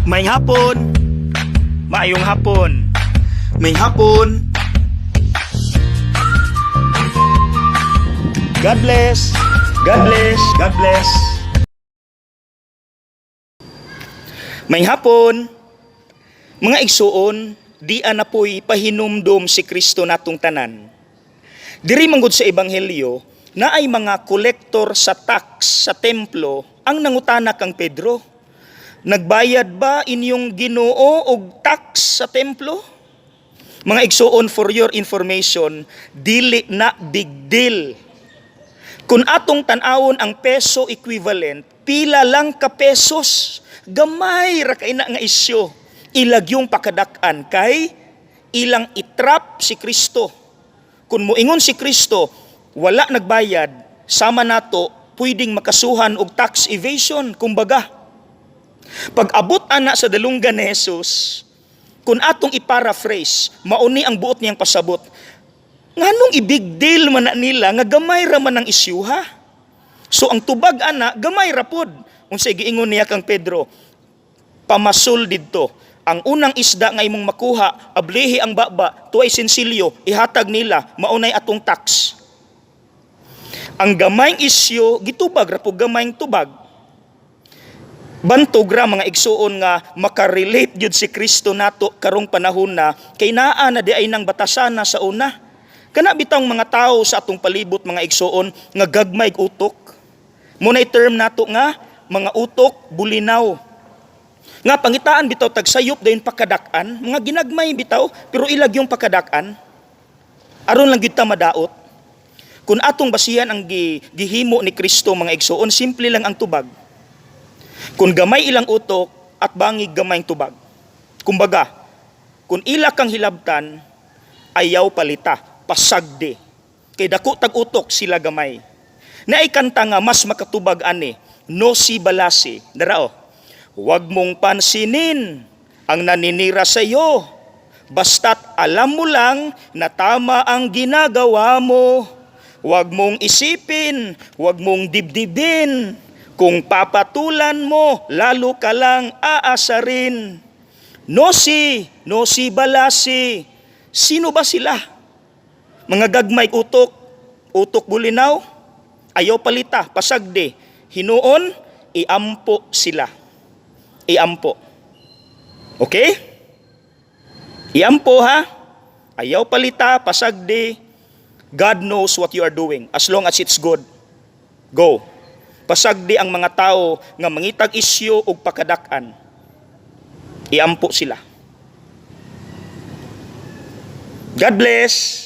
May hapon. Maayong hapon. May hapon. God bless. God bless. God bless. May hapon. Mga igsuon, di anapoy pahinumdom si Kristo natong tanan. Diri manggod sa ebanghelyo na ay mga kolektor sa tax sa templo ang nangutana kang Pedro. Nagbayad ba inyong Ginoo og tax sa templo? Mga igsuon, for your information, dili na big deal. Kung atong tanawon ang peso equivalent, pila lang ka pesos, gamay ra kay na nga isyo. Ilagyong pakadak-an kay ilang itrap si Kristo. Kung moingon si Kristo, wala nagbayad, sama nato pwedeng makasuhan og tax evasion, kumbaga. Pag abot ana sa dalunggan ni Jesus, kung atong i-paraphrase, mauni ang buot niyang pasabot, nganong i-big deal man na nila nga gamay ra man ang isyuha? So ang tubag ana, gamay ra pod. Unsay giingon niya kang Pedro, pamasul didto. Ang unang isda nga imong makuha, ablihi ang baba, tuay sensilyo, ihatag nila, maunay atong tax. Ang gamayng isyo, gitubag ra po gamayng tubag. Bantog ra mga igsuon nga makarelate jud si Kristo nato karong panahon na kay naa na di ay nang batasana sa una. Kana bitang mga tao sa atong palibot mga igsuon nga gagmay utok. Munay term nato nga mga utok bulinaw. Nga pangitaan bitaw tagsayop dayon pakadak-an, mga ginagmay bitaw pero ilag yung pakadak-an. Aron lang gyud ta madaot. Kung atong basihan ang gihimo ni Kristo mga igsuon, simple lang ang tubag. Kung gamay ilang utok at bangig gamayng tubag. Kumbaga, kung ila kang hilabtan, ayaw palita, pasagde. Kay dako tag utok sila gamay. Naay kanta nga mas makatubag ani, no si balasi. Darao. Huwag mong pansinin ang naninira sa iyo. Basta't alam mo lang na tama ang ginagawa mo. Huwag mong isipin, huwag mong dibdibin. Kung papatulan mo, lalo ka lang aasarin. No si balasi. Sino ba sila? Mga gagmay utok, utok bulinaw, ayaw palita, pasagde. Hinuon, iampo sila. Iampo. Okay? Iampo ha? Ayaw palita, pasagde. God knows what you are doing as long as it's good. Go. Pasagdi ang mga tao nga mangitag isyo og pakadak-an. Iampo sila. God bless.